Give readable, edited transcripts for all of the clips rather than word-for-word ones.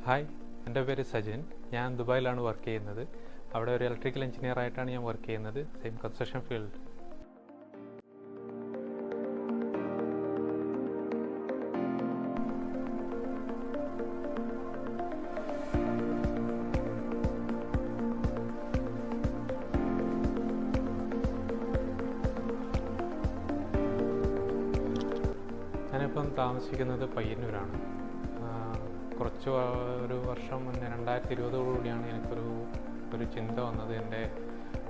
Hi, എൻ്റെ പേര് സജിൻ. ഞാൻ ദുബായിലാണ് വർക്ക് ചെയ്യുന്നത്. അവിടെ ഒരു ഇലക്ട്രിക്കൽ എഞ്ചിനീയർ ആയിട്ടാണ് ഞാൻ വർക്ക് ചെയ്യുന്നത്, സെയിം കൺസ്ട്രക്ഷൻ ഫീൽഡ്. ഞാനിപ്പം താമസിക്കുന്നത് പയ്യന്നൂരാണ്. ഒരു വർഷം മുന്നേ 2020 എനിക്കൊരു ചിന്ത വന്നത്, എൻ്റെ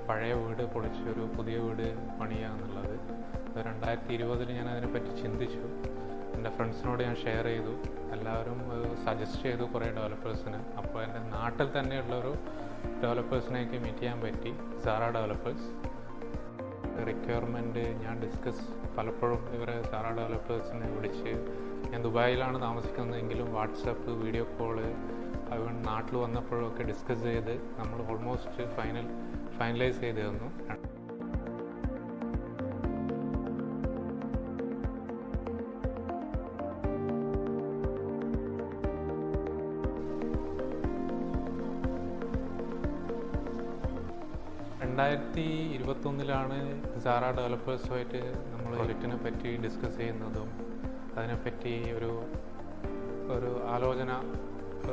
പഴയ വീട് പൊളിച്ച് ഒരു പുതിയ വീട് പണിയുക എന്നുള്ളത്. 2020 ഞാൻ അതിനെപ്പറ്റി ചിന്തിച്ചു. എൻ്റെ ഫ്രണ്ട്സിനോട് ഞാൻ ഷെയർ ചെയ്തു. എല്ലാവരും സജസ്റ്റ് ചെയ്തു കുറേ ഡെവലപ്പേഴ്സിന്. അപ്പോൾ എൻ്റെ നാട്ടിൽ തന്നെയുള്ളൊരു ഡെവലപ്പേഴ്സിനെയൊക്കെ മീറ്റ് ചെയ്യാൻ പറ്റി, സാറ ഡെവലപ്പേഴ്സ്. റിക്വയർമെൻറ്റ് ഞാൻ പലപ്പോഴും ഇവരെ സാറ ഡെവലപ്പേഴ്സിനെ വിളിച്ച്, ഞാൻ ദുബായിലാണ് താമസിക്കുന്നതെങ്കിലും വാട്സപ്പ്, വീഡിയോ കോള്, അവൻ നാട്ടിൽ വന്നപ്പോഴൊക്കെ ഡിസ്കസ് ചെയ്ത് നമ്മൾ ഓൾമോസ്റ്റ് ഫൈനലൈസ് ചെയ്ത് തന്നു. രണ്ടായിരത്തി 2021 സാറ ഡെവലപ്പേഴ്സുമായിട്ട് നമ്മൾ പ്രൊജക്റ്റിനെ പറ്റി ഡിസ്കസ് ചെയ്യുന്നതും അതിനെപ്പറ്റി ഒരു ആലോചന,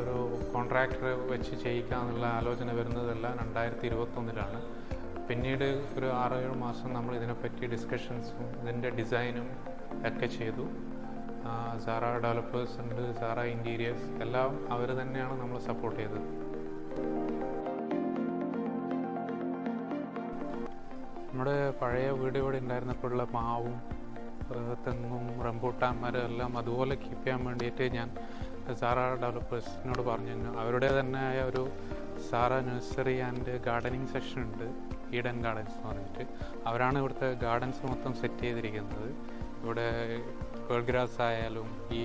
ഒരു കോൺട്രാക്ടറെ വെച്ച് ചെയ്യിക്കാമെന്നുള്ള ആലോചന വരുന്നതെല്ലാം 2021 പിന്നീട് ഒരു 6-7 മാസം നമ്മൾ ഇതിനെപ്പറ്റി ഡിസ്കഷൻസും ഇതിൻ്റെ ഡിസൈനും ഒക്കെ ചെയ്തു. സാറ ഡെവലപ്പേഴ്സ് ഉണ്ട്, സാറ ഇൻറ്റീരിയേഴ്സ്, എല്ലാം അവർ തന്നെയാണ് നമ്മൾ സപ്പോർട്ട് ചെയ്തത്. നമ്മുടെ പഴയ വീട് ഇവിടെ ഉണ്ടായിരുന്നപ്പോഴുള്ള മാവും തെങ്ങും റംബൂട്ടാൻ മരം എല്ലാം അതുപോലെ കീപ്പ് ചെയ്യാൻ വേണ്ടിയിട്ട് ഞാൻ സാറ ഡെവലപ്പേഴ്സിനോട് പറഞ്ഞു. അവരുടെ തന്നെ ഒരു Zara nursery and gardening section ഉണ്ട്, ഈഡൻ ഗാർഡൻസ് എന്ന് പറഞ്ഞിട്ട്. അവരാണ് ഇവിടുത്തെ ഗാർഡൻസ് മൊത്തം സെറ്റ് ചെയ്തിരിക്കുന്നത്. ഇവിടെ പേൾ ഗ്രാസ് ആയാലും ഈ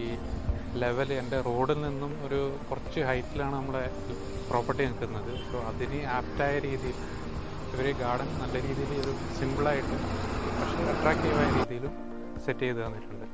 ലെവൽ എൻ്റെ റോഡിൽ നിന്നും കുറച്ച് ഹൈറ്റിലാണ് നമ്മുടെ പ്രോപ്പർട്ടി നിൽക്കുന്നത്. സോ അതിന് ആപ്റ്റായ രീതിയിൽ ഇവർ ഗാർഡൻ നല്ല രീതിയിൽ സിമ്പിളായിട്ട് പക്ഷേ അട്രാക്റ്റീവായ രീതിയിലും സെറ്റ് ചെയ്ത് തന്നിട്ടുണ്ട്.